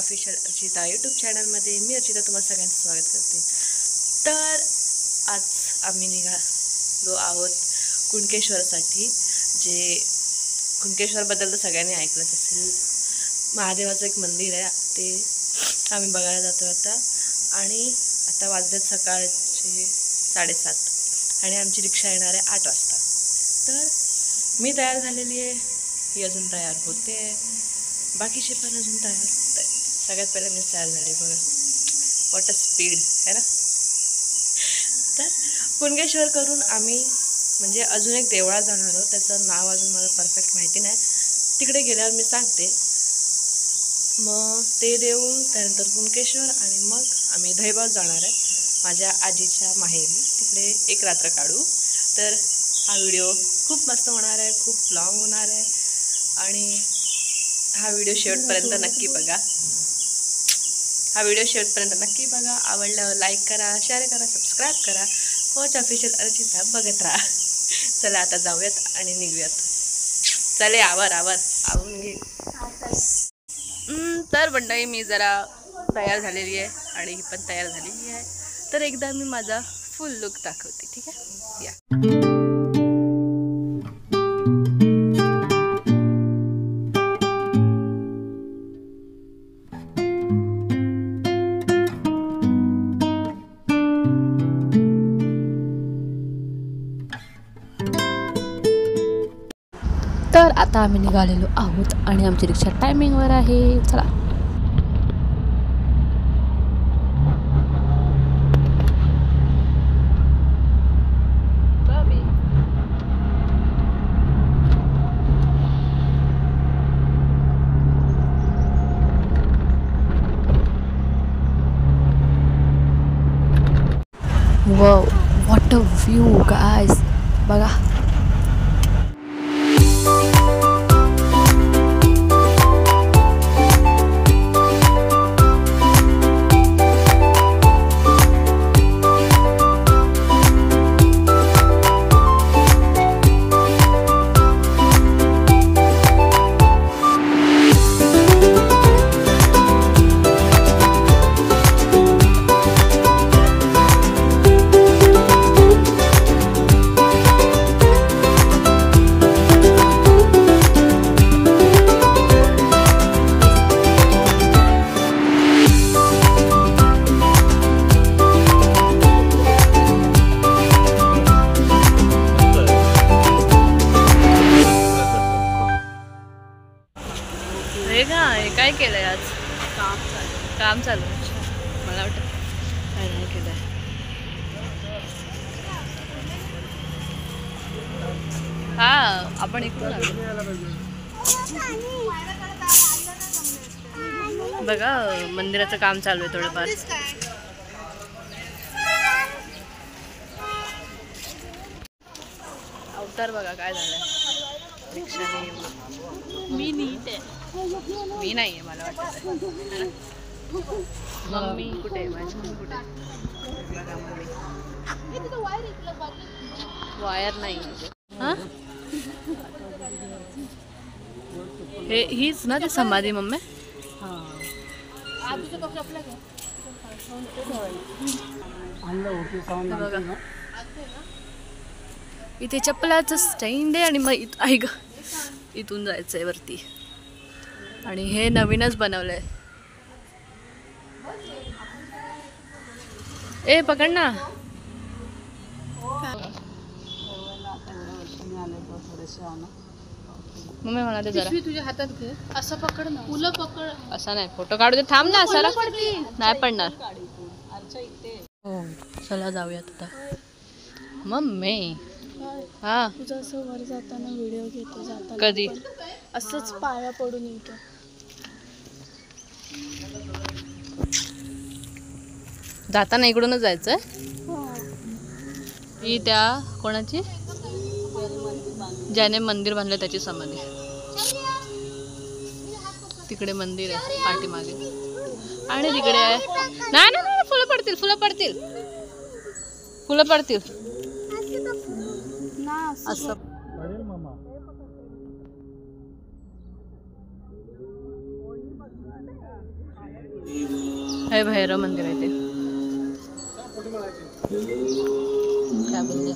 Official Archita YouTube चॅनलमध्ये मी अर्चिता तुम्हाला सगळ्यांचं स्वागत करते। तर आज आम्ही निघालो आहोत कुणकेश्वरसाठी। जे कुणकेश्वरबद्दल तर सगळ्यांनी ऐकलंच असेल, महादेवाचं एक मंदिर आहे, ते आम्ही बघायला जातो आता। आणि आता वाजलेत सकाळचे 7:30 आणि आमची रिक्षा येणार आहे 8 वाजता। तर मी तयार झालेली आहे, ही अजून तयार होते आहे, बाकीचे पण अजून तयार होत आहेत। सगळ्यात पहिले मी तयार झाली, बघा व्हॉट अ स्पीड है ना। तर कुणकेश्वर करून आम्ही म्हणजे अजून एक देवळात जाणार आहोत, त्याचं नाव अजून मला परफेक्ट माहिती नाही, तिकडे गेल्यावर मी सांगते। मग ते देऊळ, त्यानंतर कुणकेश्वर आणि मग आम्ही दहिबात जाणार आहे माझ्या आजीच्या माहेरी, तिकडे एक रात्र काढू। तर हा व्हिडिओ खूप मस्त होणार आहे, खूप लॉंग होणार आहे आणि हा व्हिडिओ शेवटपर्यंत नक्की बघा। आवडल्यावर लाईक करा, शेअर करा, सबस्क्राईब करा। कोच ऑफिशियल अर्चिता बघत राहा। चला आता जाऊयात आणि निघूयात। चले आवरून घे। तर मंडळी मी जरा तयार झालेली आहे आणि ही पण तयार झालेली आहे। तर एकदा मी माझा फुल लुक दाखवते, ठीक आहे या। तर आता आम्ही निघालेलो आहोत आणि आमची रिक्षा टायमिंगवर आहे। चला wow, what a view guys, बघा। काय केलंय आज? काम चालू मला वाटतं काय नाही केलंय। हा, आपण इकडून बघा, मंदिराचं काम चालू आहे थोडंफार। अवतार बघा काय झालंय रिक्षाने। मी नीट आहे, मी नाही आहे मला वाटतं। मम्मी कुठे आहे? माझी मम्मी कुठे आहे? वायर नाही हा, हे हीच ना ती समाधी मम्मी। बघा इथे चप्पलाचं स्टँड आहे आणि मग ऐक इथून जायचंय वरती आणि हे नवीनच बनवलंय। ए पकड ना। मम्मी म्हणाले जरा तुझ्या हातात घे, असं पकड ना, फुलं पकड, असं नाही फोटो काढू दे, थांब ना, असं नाही पडणार। हो चला जाऊयात आता। मम्मी हा, तुझं असं वर जाताना व्हिडिओ घेतो जाताना, कधी असंच पाया पडून येतो। जाताना इकडूनच जायचंय। ही त्या कोणाची, ज्याने मंदिर बांधलं त्याची समाधी। तिकडे मंदिर आहे पाठीमागे आणि तिकडे आहे, नाही नाही फुलं पडतील, फुलं पडतील, फुलं पडतील असं। हे भैरव मंदिर आहे ते. काय बोलते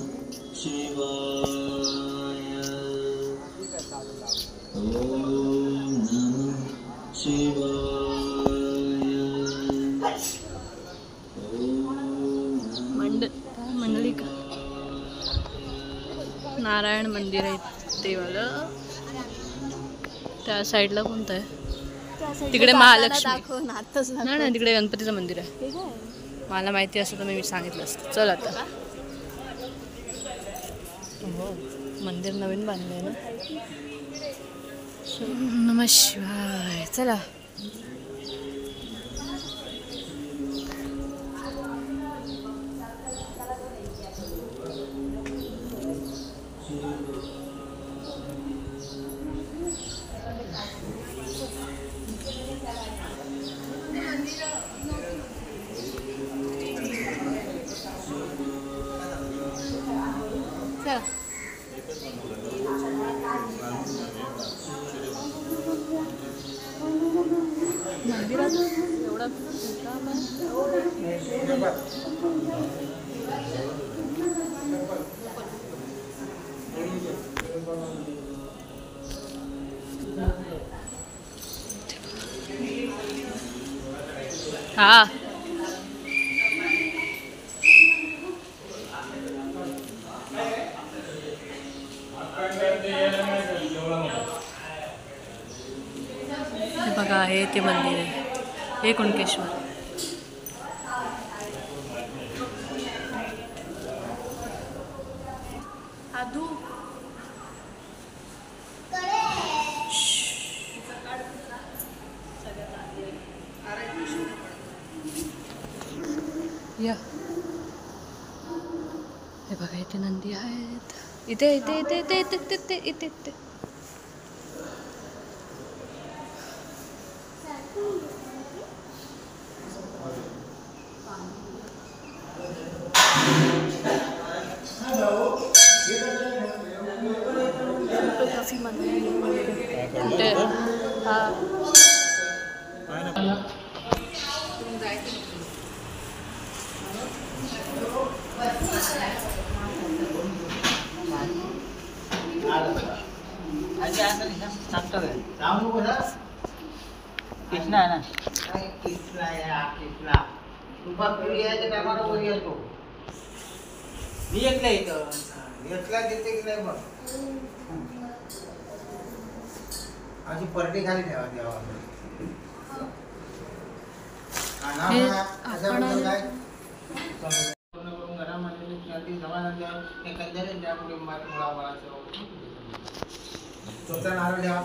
मंडळी का नारायण मंदिर आहे ते वालं. त्या साईडला कोणतं आहे? तिकडे महालक्ष्मी. नाही नाही, तिकडे गणपतीचं मंदिर आहे. मला माहिती असतं तर मी सांगितलं असतं. चल आता. हो, मंदिर नवीन बांधलंय ना. नमः शिवाय. चला. मंदिरात एवढा हा बघा, हे ते मंदिर आहे. हे कुणकेश्वर. आदू या. हे बघा, इथे नंदी आहेत. इथे इथे इथे इथे इथे इथे इथे इथे. कृष्णा आहे ना, कृष्णा कृष्णा तू बकरी यायच्या टायमाला वर येतो. मी एकला येतो. एकला देते की नाही बघ. अशी परडी खाली ठेवा देवा. घरामध्ये समाजात त्या कुटुंबात मुळामुळाचं स्वतः नारळ द्या.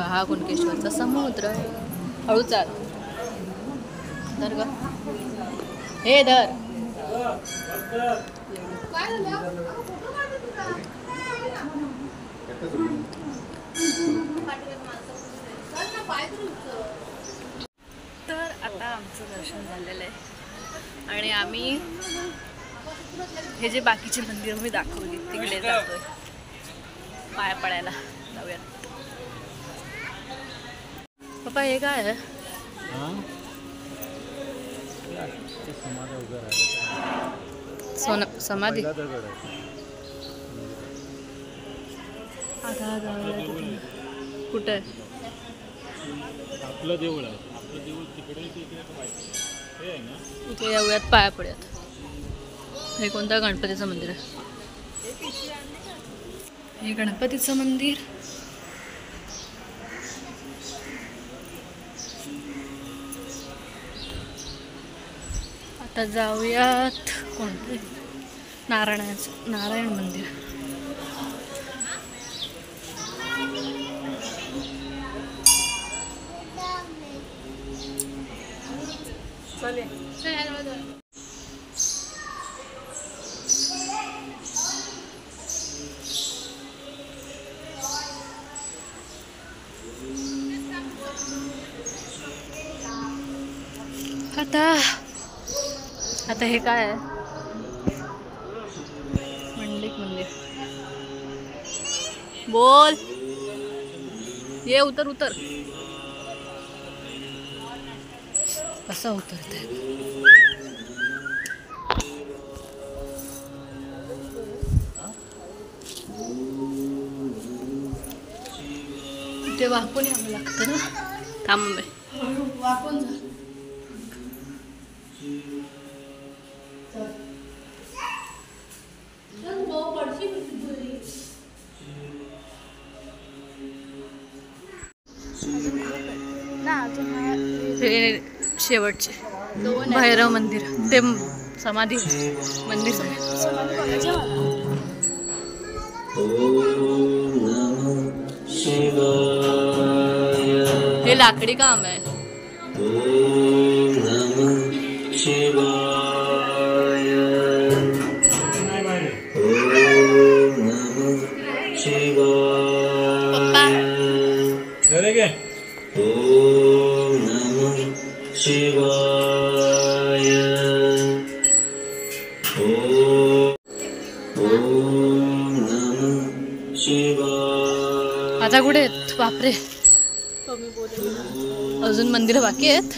हा कुणकेश्वरचा समुद्र. हळू चाल. धर ग. हे धर. तर आता आमचं दर्शन झालेलं आहे आणि आम्ही हे जे बाकीचे मंदिर मी दाखवली तिकडे जातोय पाया पडायला. जाऊयात. पप्पा हे काय आहे? समाधी. कुठे आहे? आपलं देऊळ आहे. आपलं देऊळ तिकडे आहे ना. इथे येऊयात, पाया पडूयात. हे कोणतं गणपतीचं मंदिर आहे? हे गणपतीचं मंदिर. आता जाऊयात कोणते नारायण मंदिर. आता हे काय आहे? मंडलिक मंदिर. बोल ये, उतर उतर. कसं उतरते? ते वाकून यावं लागतं ना. थांब वाकून जा. हे शेवटचे भैरव मंदिर, ते समाधी मंदिर. समाधी बघायची मला. हे लाकडी काम आहे. झाले गे? आता कुठे आहेत? बापरे, कमी बोलेल. अजून मंदिर बाकी आहेत.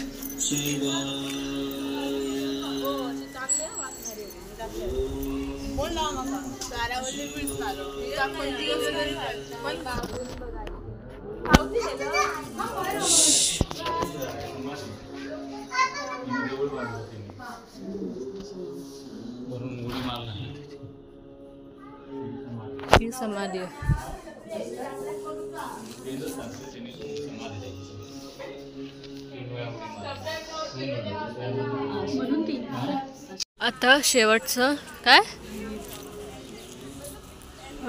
ही समाधी आहे. आता शेवटचं काय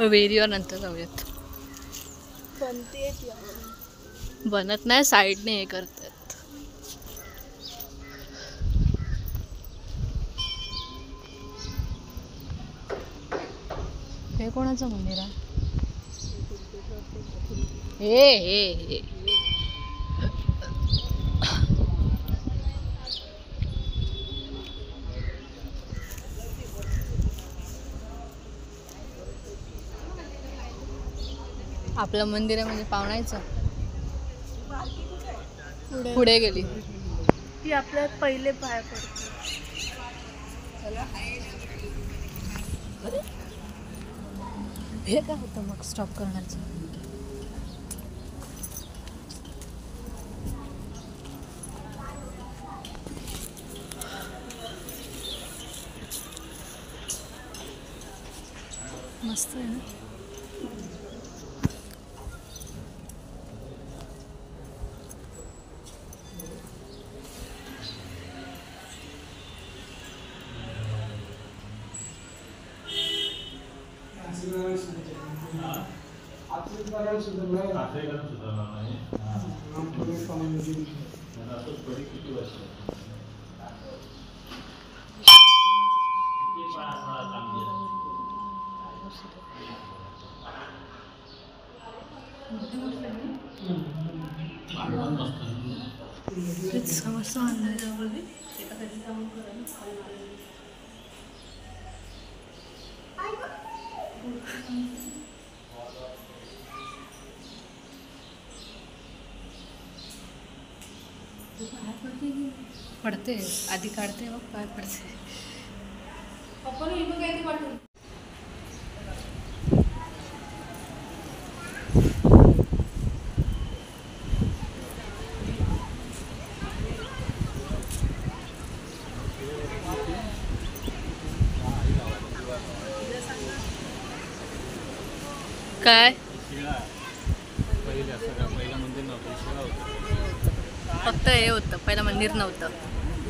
वेरीवर नंतर जाऊयात. बनत नाही, साईडने हे करतात. हे कोणाचं मंदिर आहे? हे आपलं मंदिर आहे म्हणजे पावणायचं. पुढे गेली ती आपल्या पहिले पाय पडते. हे काय होतं मग स्टॉप करण्याचं? मस्त आहे ना. पडते आधी काढते मग पाय पडते. काय फक्त हे होतं, पहिलं मंदिर नव्हतं.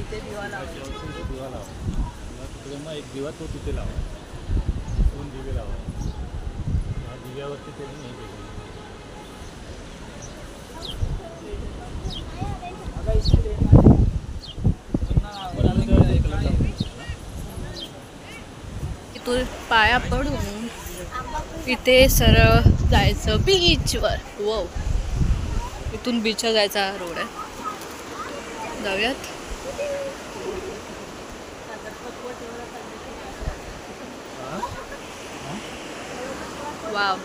तिथे दिवा लावा. इथे दिवा लावा. तिकडे मग एक दिवा तो तिथे लावा. 2 दिवे लावा. या दिव्यावरती त्यांनी हे केलं. इथून पाया पडून इथे सरळ जायचं बीचवर. वो इथून बीचवर जायचा रोड आहे. जाऊयात. वाव.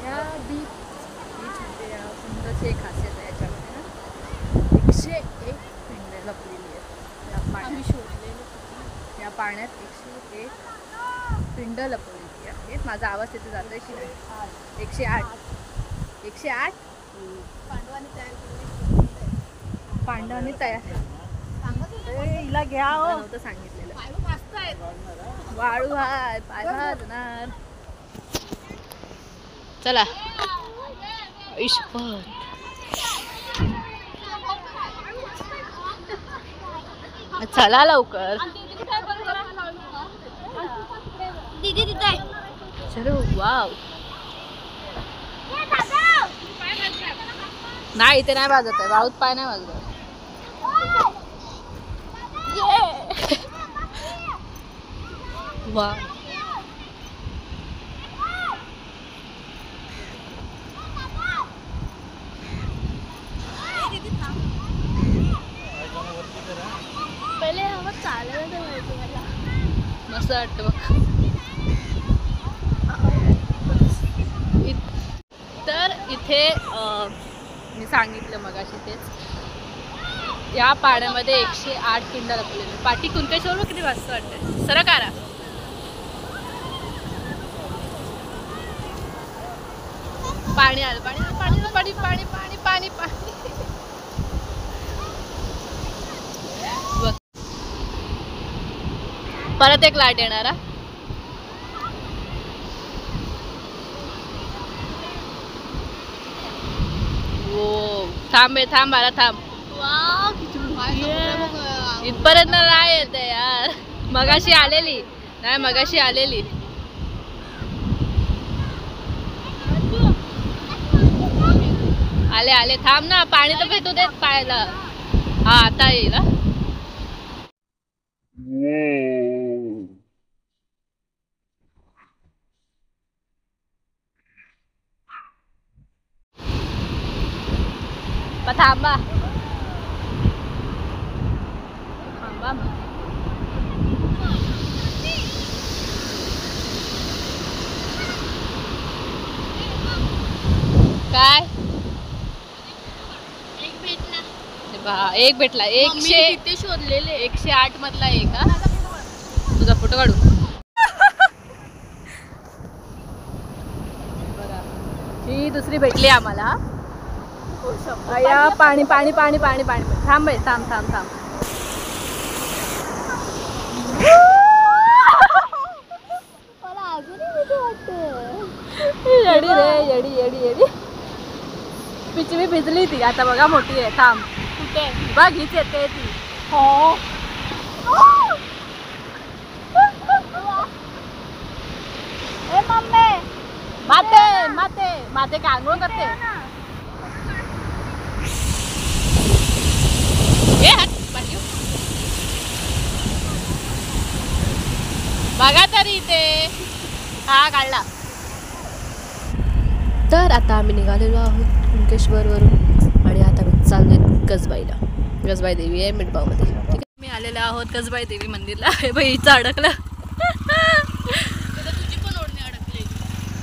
या बीचमध्ये या सुंदरची एक खासियत आहे याच्यामध्ये ना 101 पिंड लपलेली आहे या पाण्यात. या पाण्यात 101 पिंड लपलेली आहेत. माझा आवाज तिथे जातोय की नाही? 108. 108 पांडवांनी तयार हिला घ्या हो नव्हतं सांगितलेलं. वाळू हाय पाय भाजणार. चला इशपत. चला लवकर. चलो. वाव. नाही इथे नाही वाजत आहे. वाळूत पाय नाही वाजत. वा. पहिले हवं चालायला व्हायचं मला. मस्त वाटतं बघ. तर इथे मी सांगितलं मगाशी तेच या पाण्यामध्ये 108 पिंड लपलेले. पाठी कुणकेश्वर किती वाजता वाटतंय. सरकारा. पाणी आलं. पाणी पाणी पाणी पाणी पाणी पाणी पाणी. परत एक लाट येणार. ओ थांब बे थांब. बारा थांब. इथपर्यंत नाही येते यार. मगाशी आलेली नाही. मगाशी आलेली. आले आले. थांब ना. पाणी तर भेटू देत पायाला. हा आता येईल. थांबा. थांबा. काय एक भेटला. 100 किती शोधलेले. 108 मधला एक. हा तुझा फोटो काढू. बघा ही दुसरी भेटली आम्हाला. या पाणी पाणी पाणी पाणी पाणी. थांब बाई. थांब थांब थांब. मला अजूनही वाटतं. येडी रे. येडी येडी येडी. पिचवी भिजली ती. आता बघा मोठी आहे. थांब. कुठे बघ हीच येते ती. हो. ए मम्मी माते माते माते काय आंघोळ करते. बघा तरी इथे. हा काढला. तर आता आम्ही निघालेलो आहोत कुणकेश्वरवरून आणि आता मी चाललोय गजबाईला. गजबाई देवी आहे मिठबावमध्ये. ठीक आहे. मी आलेलो आहोत गजबाई देवी मंदिरला. हे बाई हिचं अडकलं. तुझी पण ओढणी अडकली.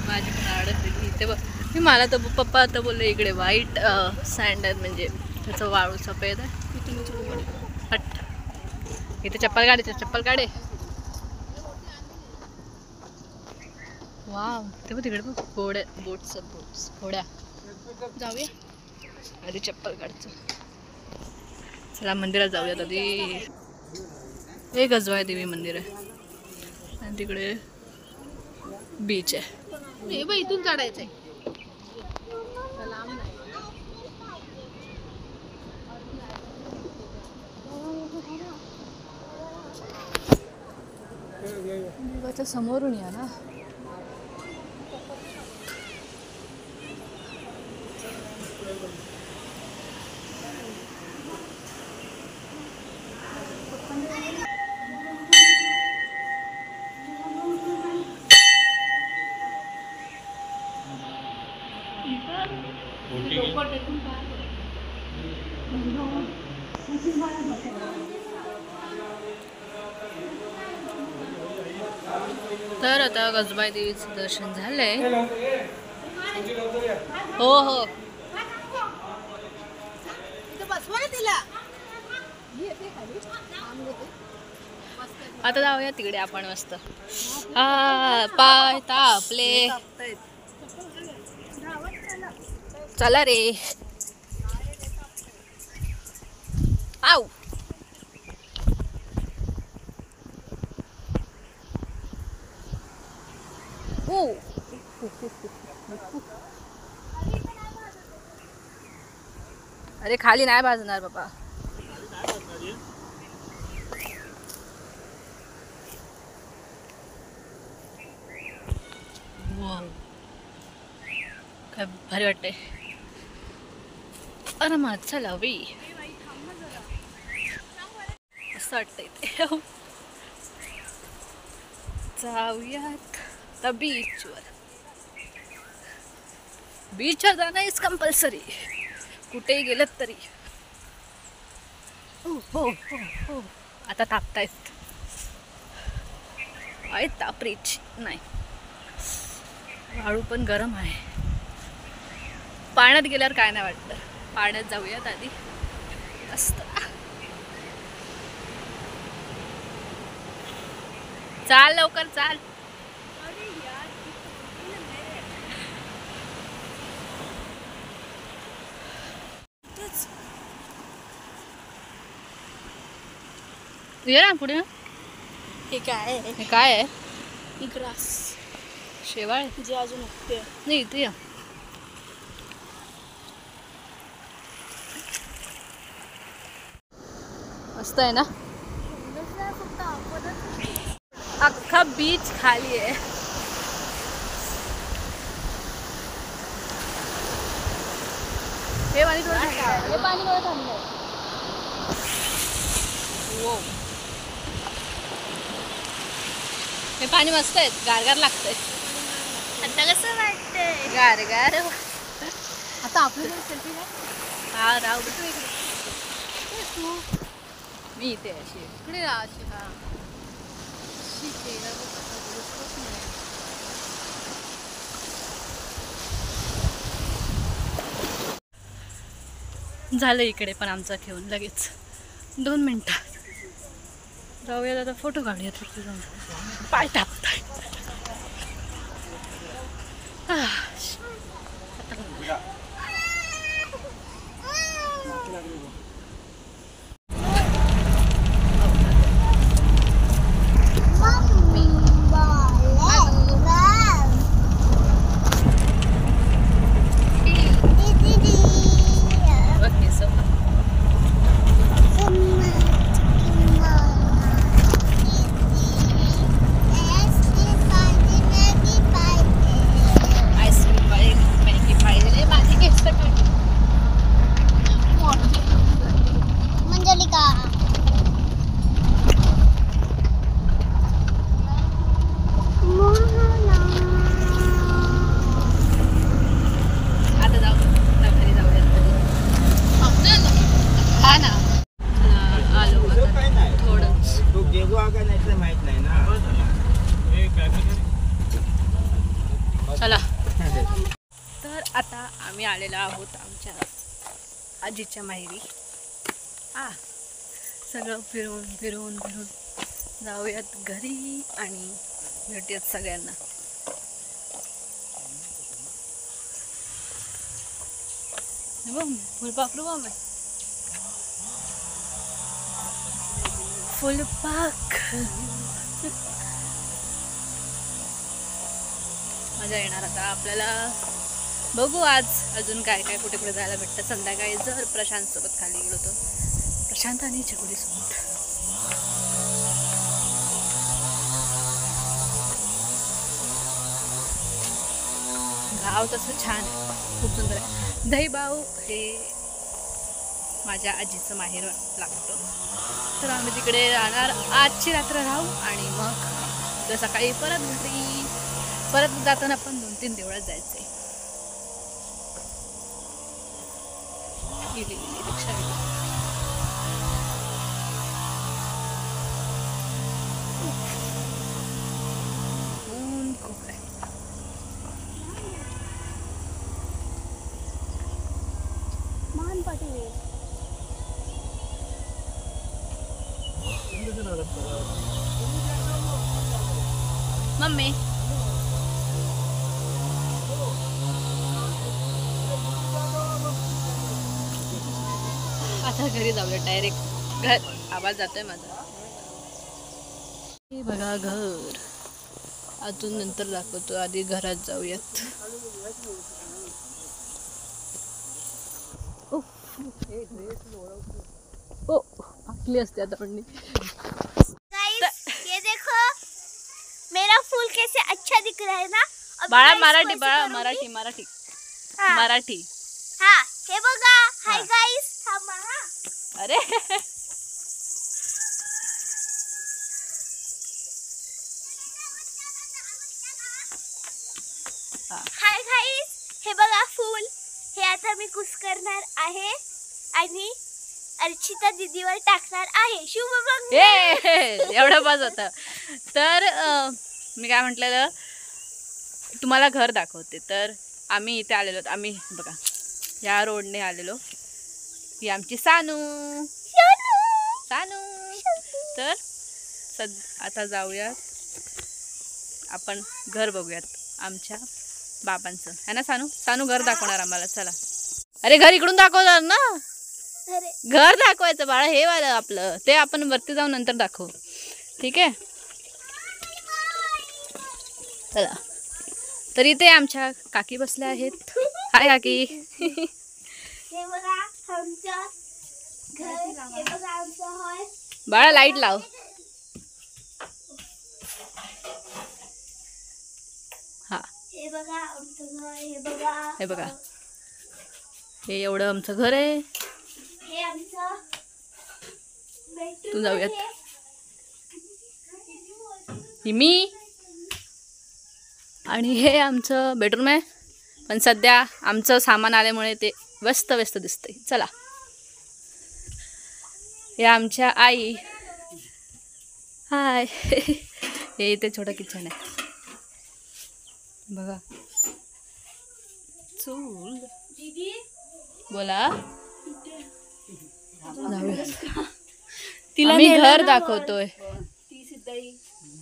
माझी पण अडकलेली इथे बघ. मी मला तर पप्पा आता बोलले इकडे व्हाईट सँडल म्हणजे त्याचं वाळू सफेद आहे. हट इथे चप्पल काढे. चप्पल काढे. वाव. ते बघ तिकडे बघ घोड्या. बोट्स घोड्या. जाऊया. आधी चप्पल काढतो. चला मंदिरात जाऊयात आधी. हे गजबाई देवी मंदिर आहे आणि तिकडे बीच आहे. हे बघ इथून चढायचंय. समोरून या ना. तर आता गजबाई देवीचं दर्शन झालंय. हो हो आता जाऊया तिकडे आपण मस्त. हा पाय तापले. चला रे. आऊ अरे खाली नाही भाजणार बाबा. काय भारी वाटतंय. आरामात चला वे. असं वाटतंय ते. जाऊयात आता बीचवर. बीचवर जाणं इज कंपल्सरी कुठेही गेलं तरी. हो हो हो आता तापतायत. आहे तापरीच नाही. वाळू पण गरम आहे. पाण्यात गेल्यावर काय नाही वाटतं. पाण्यात जाऊयात आधी. मस्त. चाल लवकर चाल. ये ना पुढे. हे काय आहे? हे काय आहे? ग्रास शेवाळ जे अजून उगते. नाही इथे या. मस्त आहे ना. अख्खा बीच खाली आहे. हे पाणी थोडं हे पाणी बघा थांबलंय. हे पाणी मस्त आहे. गारगार लागतंय. आता कसं वाटतंय? गारगार. आता आपलं सेल्फी काय? हा राव तू इकडे. तू मी इथे अशी इकडे राहा अशी. हा झालं इकडे पण आमचा घेऊन लगेच 2 मिनिटात. जाऊयात आता फोटो काढूयात. तिथे जाऊन पाय टाकताय. चला तर आता आम्ही आलेलो आहोत आमच्या आजीच्या माहेरी. सगळं फिरून फिरून फिरून जाऊयात घरी आणि भेटूयात सगळ्यांना. फुलपाखरू बघ. फुलपाख मजा येणार. आता आपल्याला बघू आज अजून काय काय कुठे कुठे जायला भेटतं. संध्याकाळी जर प्रशांत सोबत खाली गेलो तर प्रशांत आणि चकुली सोबत. गाव तसं छान आहे, खूप सुंदर आहे. दहीबाव हे माझ्या आजीचं माहेर लागतं, तर आम्ही तिकडे राहणार. आजची रात्र राहू आणि मग उद्या सकाळी परत घरी. परत जाताना पण 2-3 देवळात जायचंय. गेली रिक्षा गेली. ऊन खूप आहे. मान पाटील मम्मी आता घरी जाऊया डायरेक्ट. घर आवाज जातोय माझा. हे बघा घर. अजून नंतर दाखवतो, आधी घरात जाऊयात. ओ आखली असते आता पण. गाइस ये देखो मेरा फूल कैसे अच्छा दिख रहा है ना. अभी बाळा मैं मराठी, इसको बाळा ऐसे करूंगी. मराठी मराठी हाँ. मराठी. हाँ हे बघा. हाय हाँ. गाइस थांबा. हाँ अरे हाय गाइस हे बघा फूल. हे आता मी कुस करणार आहे आणि अर्चिता दीदीवर टाकणार आहे. शुभमंगल. ए एवढं बस होतं. तर मी काय म्हटलेलं, तुम्हाला घर दाखवते. तर आम्ही इथे आलेलो. आम्ही बघा या रोडने आलेलो. ही आमची सानू. सानू. तर आता जाऊयात आपण घर बघूयात आमच्या बाबांचं, है ना सानू. सानू घर दाखवणार आम्हाला. चला. अरे घर इकडून दाखवणार ना. अरे घर दाखवायचं बाळा, हे वालं आपलं. ते आपण वरती जाऊन नंतर दाखवू, ठीक आहे. चला. तर इथे आमच्या काकी बसल्या आहेत. हाय काकी. हे बघा आमचं घर. हे बघा आमचं हॉल. बाळा लाईट लाव. हा हे बघा आमचं घर. हे बघा. हे बघा, हे एवढं आमचं घर आहे. हे आमचं bedroom तू जाऊयात. आहे. ही मी आणि हे आमचं बेडरूम आहे. पण सध्या आमचं सामान आल्यामुळे ते व्यस्त व्यस्त दिसतंय. चला. हे आमच्या आई. हाय. हे इथे छोटं किचन आहे बघा. चूल. दीदी बोला. तिला आम्ही नेलं घर ना दाखवतोय.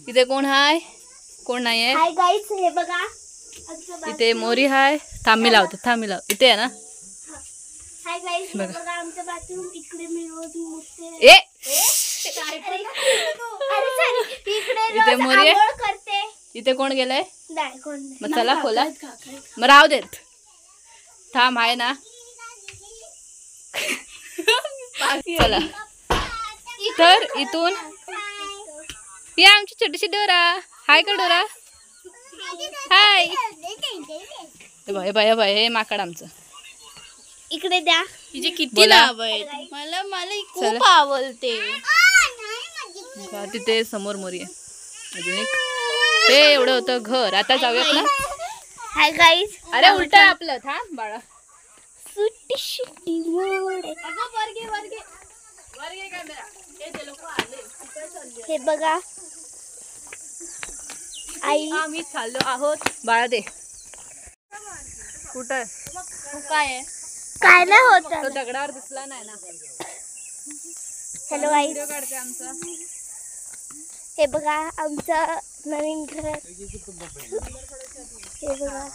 इथे कोण हाय, कोण नाही आहे. हाय गाइस हे बघा आमचं इथे मोरी हाय. थांबी लावतो, थांबी लाव. इथे आहे ना. हाय गाइस हे बघा. बघा आमचं बाथरूम. इकडे मी रोज मुतते. ए अरे sorry. इकडे इथे रोज मोरी आहे? आंघोळ करते. इथे कोण गेलंय. नाही कोण नाही. मग चला खोला. मग राहू देत. थांब आहे ना. चला. तर इथून ही आमची छोटीशी डोरा. हाय का डोरा. हाय. हे बघ, हे बघ, हे बघ, हे माकड आमचं. इकडे द्या. तिचे किती नाव आहेत. मला चला. खूप आवडते. बघा, तिथे समोर मोरी आहे. अजून एक. हे एवढं होतं घर. आता जाऊयात ना. हाय गाइस अरे उलट आहे आपलं. थांब बाळा. सुट्टी सुट्टी मोड. हे बघा आई. आम्ही चाललो आहोत. बाळा दे. कुठं काय आहे. काय नाही होत. तो दगडावर दिसला नाही ना. हॅलो गाइस व्हिडिओ काढते आमचा. हे बघा आमचं नवीन घर. हे बघा.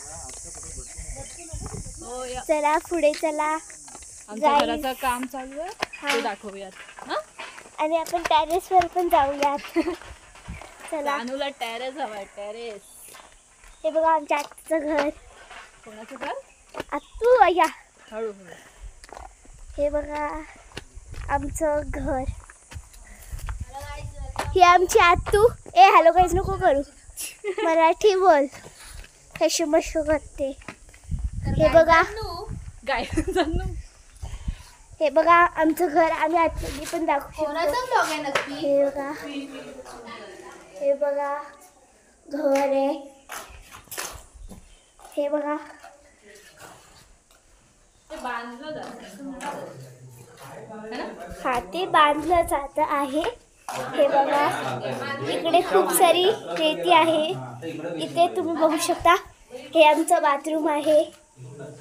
हो या. चला पुढे चला. आमच्या जाईल. घराचं काम चालू आहे. हा. ते दाखवूयात. हा. आणि आपण टेरेस वर पण जाऊयात. चला. अनुला टेरेस हवाय. टेरेस. हे बघा आमच्या आत्याचं घर. कोणाचं घर. आत्तू या. हळूहळू. हे बघा आमचं घर. ही आमची आत्तू. ए हॅलो गाईज नको करू. मराठी बोल. कशी मस्त करते. हे बघा गाय जाणू हे बघा आमचं घर आम्ही आतमध्ये पण दाखवू शकतो. हे बघा हे बघा घर आहे. हे बघा हा ते बांधलं जात आहे. हे बघा इकडे खूप सारी रेती आहे. इथे तुम्ही बघू शकता. हे आमचं बाथरूम आहे.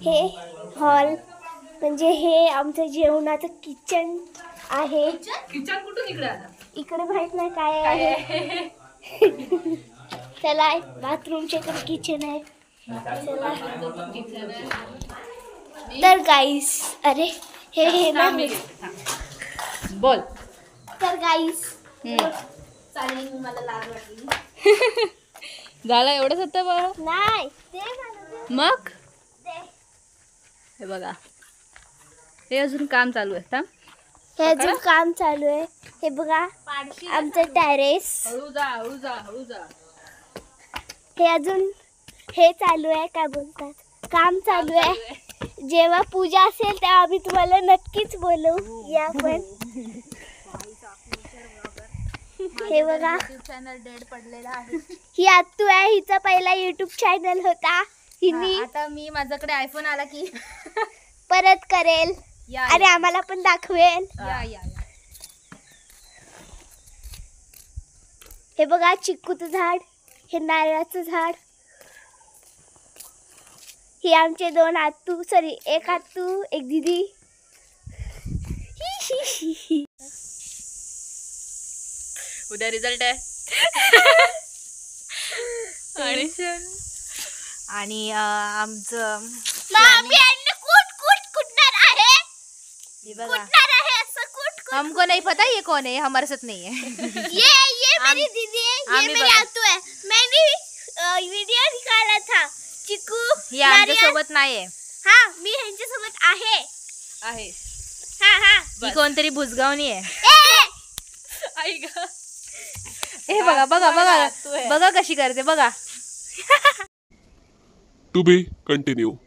हे हॉल म्हणजे हे आमचं जेवणाचं किचन आहे. किचन कुठून इकडे आला? इकडे माहित नाही काय आहे. चला बाथरूमच्या इकडे किचन आहे. चला तर गाईस अरे हे ना बोल. तर गाईस चालेल मला लाज वाटली. झालं एवढंच होतं बघ. नाही ते मला ते- मग ते. हे बघा हे अजून काम चालू आहे. थांब. हे अजून काम चालू आहे. हे बघा आमचं टेरेस. हळू जा हळू जा हळू जा. हे अजून हे चालू आहे. काय बोलतात काम चालू आहे. जेव्हा पूजा असेल तेव्हा आम्ही तुम्हाला नक्कीच बोलवू. या पण हे बघा चॅनल डेड पडलेला आहे. ही आत्तू आहे. हिचा पहिला युट्यूब चॅनल होता. हिनी आता मी माझ्याकडे आयफोन आला की परत करेल या आणि आम्हाला पण दाखवेल. या या या. हे बघा चिक्कूचं झाड. हे नारळाचं झाड. ही आमचे दोन आत्तू सॉरी एक आत्तू एक दीदी. उद्या रिझल्ट आहे. आणि आणि आमचं कुटणार आहे. हे बघा कुटणार आहे असं कुट हमको नहीं पता ये कौन है, हमारे साथ नहीं है. ये मेरी दीदी है. ये आम्ही मेरी बघा. आत्तू है. मैंने वीडियो निकाला था. चिकू हे आमच्या सोबत नाही आहे. हा मी ह्यांच्या सोबत आहे. आहे. हा हा ही कोणतरी बुजगावणी आहे. आई ग. हे बघा बघा बघा बघा कशी करते बघा. To be continued.